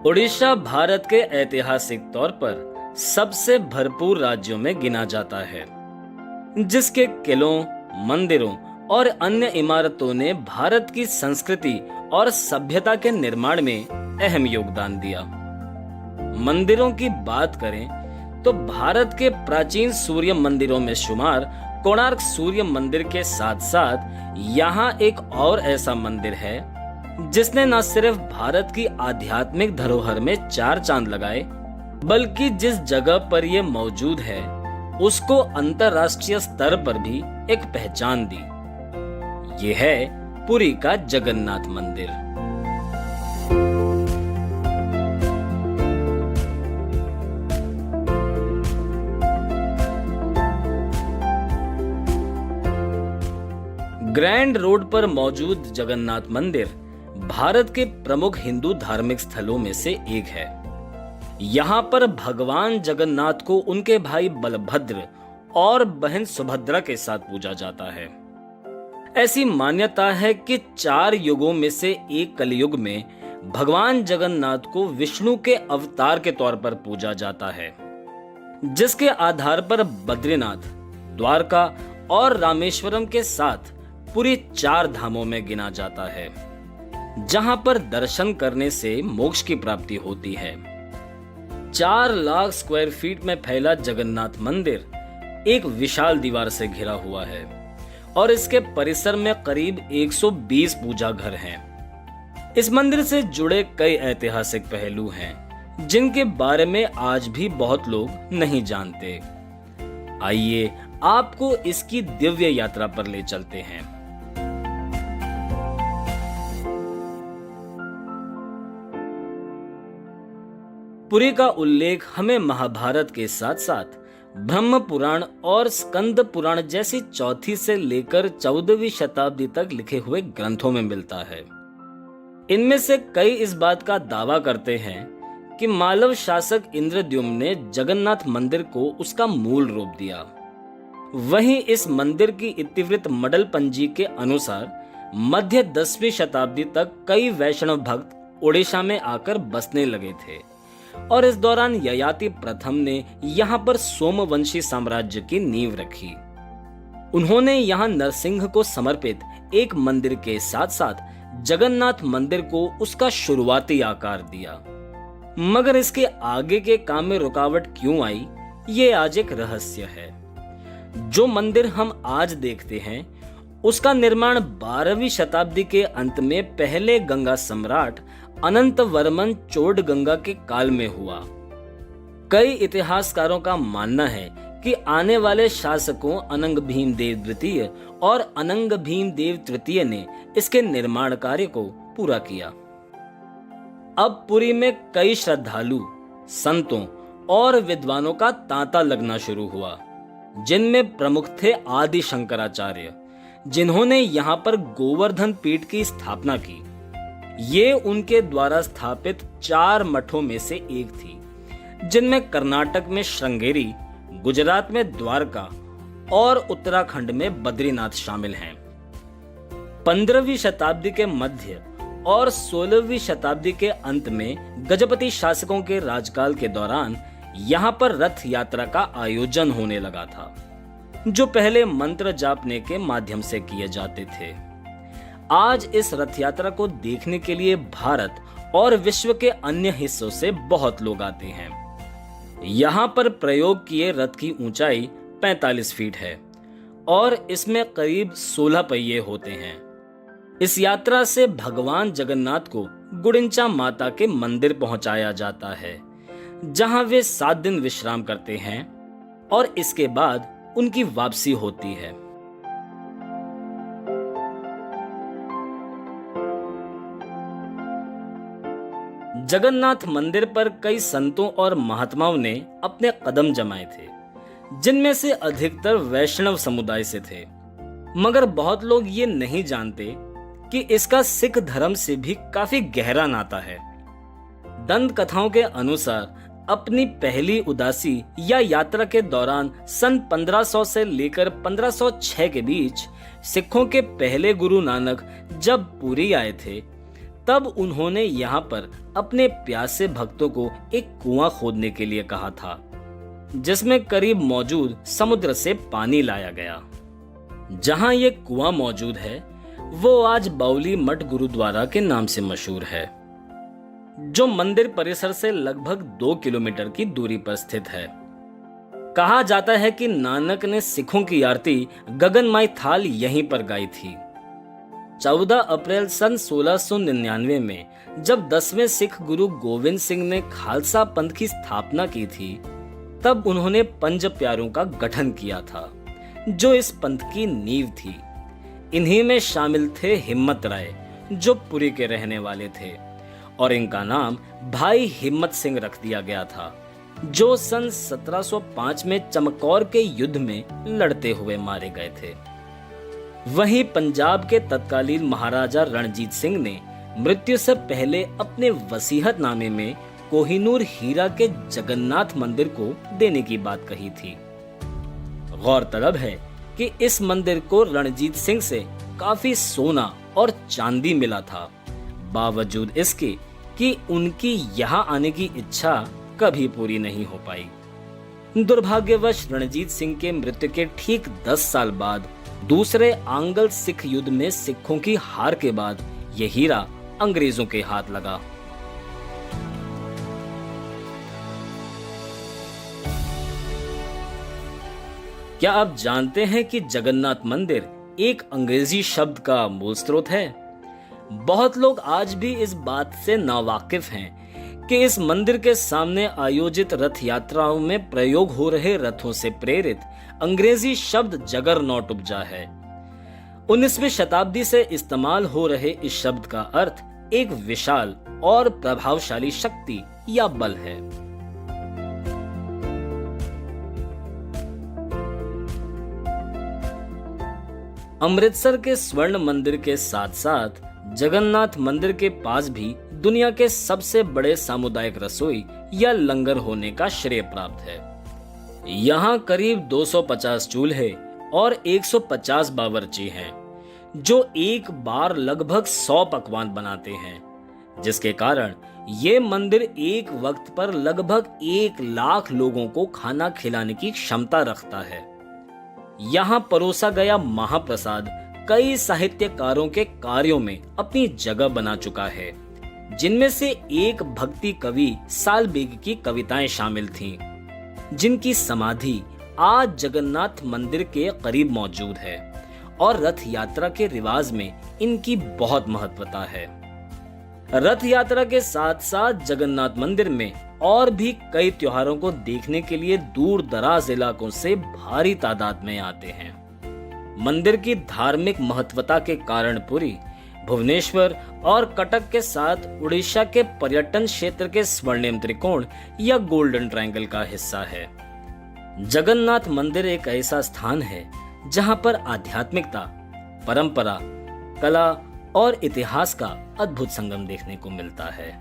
उड़ीसा भारत के ऐतिहासिक तौर पर सबसे भरपूर राज्यों में गिना जाता है, जिसके किलों, मंदिरों और अन्य इमारतों ने भारत की संस्कृति और सभ्यता के निर्माण में अहम योगदान दिया। मंदिरों की बात करें तो भारत के प्राचीन सूर्य मंदिरों में शुमार कोणार्क सूर्य मंदिर के साथ साथ यहाँ एक और ऐसा मंदिर है जिसने न सिर्फ भारत की आध्यात्मिक धरोहर में 4 चांद लगाए, बल्कि जिस जगह पर यह मौजूद है उसको अंतरराष्ट्रीय स्तर पर भी एक पहचान दी। यह है पुरी का जगन्नाथ मंदिर। ग्रैंड रोड पर मौजूद जगन्नाथ मंदिर भारत के प्रमुख हिंदू धार्मिक स्थलों में से एक है। यहाँ पर भगवान जगन्नाथ को उनके भाई बलभद्र और बहन सुभद्रा के साथ पूजा जाता है। ऐसी मान्यता है कि 4 युगों में से एक कलयुग में भगवान जगन्नाथ को विष्णु के अवतार के तौर पर पूजा जाता है, जिसके आधार पर बद्रीनाथ, द्वारका और रामेश्वरम के साथ पूरी 4 धामों में गिना जाता है, जहां पर दर्शन करने से मोक्ष की प्राप्ति होती है। 4 लाख स्क्वायर फीट में फैला जगन्नाथ मंदिर एक विशाल दीवार से घिरा हुआ है और इसके परिसर में करीब 120 पूजा घर हैं। इस मंदिर से जुड़े कई ऐतिहासिक पहलू हैं जिनके बारे में आज भी बहुत लोग नहीं जानते। आइए आपको इसकी दिव्य यात्रा पर ले चलते हैं। पुरी का उल्लेख हमें महाभारत के साथ साथ ब्रह्म पुराण और स्कंद पुराण जैसी 4वीं से लेकर 14वीं शताब्दी तक लिखे हुए ग्रंथों में मिलता है। इनमें से कई इस बात का दावा करते हैं कि मालव शासक इंद्रद्युम्न ने जगन्नाथ मंदिर को उसका मूल रूप दिया। वहीं इस मंदिर की इतिवृत्त मडल पंजी के अनुसार मध्य 10वीं शताब्दी तक कई वैष्णव भक्त ओडिशा में आकर बसने लगे थे और इस दौरान ययाति प्रथम ने यहाँ पर सोमवंशी साम्राज्य की नींव रखी। उन्होंने यहाँ नरसिंह को समर्पित एक मंदिर के साथ साथ जगन्नाथ मंदिर को उसका शुरुआती आकार दिया। मगर इसके आगे के काम में रुकावट क्यों आई, ये आज एक रहस्य है। जो मंदिर हम आज देखते हैं उसका निर्माण 12वीं शताब्दी के अंत में पहले गंगा सम्राट अनंत वर्मन चोडगंगा के काल में हुआ। कई इतिहासकारों का मानना है कि आने वाले शासकों अनंग भीमदेव द्वितीय और अनंग भीमदेव तृतीय ने इसके निर्माण कार्य को पूरा किया। अब पुरी में कई श्रद्धालु, संतों और विद्वानों का तांता लगना शुरू हुआ, जिनमें प्रमुख थे आदि शंकराचार्य, जिन्होंने यहाँ पर गोवर्धन पीठ की स्थापना की। ये उनके द्वारा स्थापित 4 मठों में से एक थी, जिनमें कर्नाटक में श्रृंगेरी, गुजरात में द्वारका और उत्तराखंड में बद्रीनाथ शामिल हैं। 15वीं शताब्दी के मध्य और 16वीं शताब्दी के अंत में गजपति शासकों के राजकाल के दौरान यहाँ पर रथ यात्रा का आयोजन होने लगा था, जो पहले मंत्र जापने के माध्यम से किए जाते थे। आज इस रथ यात्रा को देखने के लिए भारत और विश्व के अन्य हिस्सों से बहुत लोग आते हैं। यहाँ पर प्रयोग किए रथ की ऊंचाई 45 फीट है और इसमें करीब 16 पहिए होते हैं। इस यात्रा से भगवान जगन्नाथ को गुडिंचा माता के मंदिर पहुंचाया जाता है, जहां वे 7 दिन विश्राम करते हैं और इसके बाद उनकी वापसी होती है। जगन्नाथ मंदिर पर कई संतों और महात्माओं ने अपने कदम जमाए थे, जिनमें से अधिकतर वैष्णव समुदाय से थे। मगर बहुत लोग ये नहीं जानते कि इसका सिख धर्म से भी काफी गहरा नाता है। दंत कथाओं के अनुसार अपनी पहली उदासी या यात्रा के दौरान सन 1500 से लेकर 1506 के बीच सिखों के पहले गुरु नानक जब पुरी आए थे, तब उन्होंने यहाँ पर अपने प्यासे भक्तों को एक कुआं खोदने के लिए कहा था, जिसमें करीब मौजूद समुद्र से पानी लाया गया। जहां ये कुआं मौजूद है वो आज बाउली मठ गुरुद्वारा के नाम से मशहूर है, जो मंदिर परिसर से लगभग 2 किलोमीटर की दूरी पर स्थित है। कहा जाता है कि नानक ने सिखों की आरती गगनमाई थाल यहीं पर गाई थी। 14 अप्रैल सन 1699 में जब 10वें सिख गुरु गोविंद सिंह ने खालसा पंथ की स्थापना की थी, तब उन्होंने पंज प्यारों का गठन किया था, जो इस पंथ की नींव थी। इन्हीं में शामिल थे हिम्मत राय, जो पुरी के रहने वाले थे, और इनका नाम भाई हिम्मत सिंह रख दिया गया था, जो सन 1705 में चमकौर के युद्ध में लड़ते हुए मारे गए थे। वहीं पंजाब के तत्कालीन महाराजा रणजीत सिंह ने मृत्यु से पहले अपने वसीहतनामे में कोहिनूर हीरा के जगन्नाथ मंदिर को देने की बात कही थी। गौरतलब है कि इस मंदिर को रणजीत सिंह से काफी सोना और चांदी मिला था, बावजूद इसके कि उनकी यहाँ आने की इच्छा कभी पूरी नहीं हो पाई। दुर्भाग्यवश रणजीत सिंह के मृत्यु के ठीक 10 साल बाद दूसरे आंग्ल सिख युद्ध में सिखों की हार के बाद यह हीरा अंग्रेजों के हाथ लगा। क्या आप जानते हैं कि जगन्नाथ मंदिर एक अंग्रेजी शब्द का मूल स्रोत है? बहुत लोग आज भी इस बात से नावाकिफ हैं कि इस मंदिर के सामने आयोजित रथ यात्राओं में प्रयोग हो रहे रथों से प्रेरित अंग्रेजी शब्द जगरनॉट उपजा है। 19वीं शताब्दी से इस्तेमाल हो रहे इस शब्द का अर्थ एक विशाल और प्रभावशाली शक्ति या बल है। अमृतसर के स्वर्ण मंदिर के साथ साथ जगन्नाथ मंदिर के पास भी दुनिया के सबसे बड़े सामुदायिक रसोई या लंगर होने का श्रेय प्राप्त है। यहाँ करीब 250 चूल्हे और 150 बावर्ची हैं, जो एक बार लगभग 100 पकवान बनाते हैं, जिसके कारण ये मंदिर एक वक्त पर लगभग 1 लाख लोगों को खाना खिलाने की क्षमता रखता है। यहाँ परोसा गया महाप्रसाद कई साहित्यकारों के कार्यों में अपनी जगह बना चुका है, जिनमें से एक भक्ति कवि सालबेग की कविताएं शामिल थीं, जिनकी समाधि आज जगन्नाथ मंदिर के करीब मौजूद है और रथ यात्रा के रिवाज में इनकी बहुत महत्वता है। रथ यात्रा के साथ साथ जगन्नाथ मंदिर में और भी कई त्योहारों को देखने के लिए दूर दराज इलाकों से भारी तादाद में आते हैं। मंदिर की धार्मिक महत्वता के कारण पुरी, भुवनेश्वर और कटक के साथ उड़ीसा के पर्यटन क्षेत्र के स्वर्णिम त्रिकोण या गोल्डन ट्रायंगल का हिस्सा है। जगन्नाथ मंदिर एक ऐसा स्थान है जहां पर आध्यात्मिकता, परंपरा, कला और इतिहास का अद्भुत संगम देखने को मिलता है।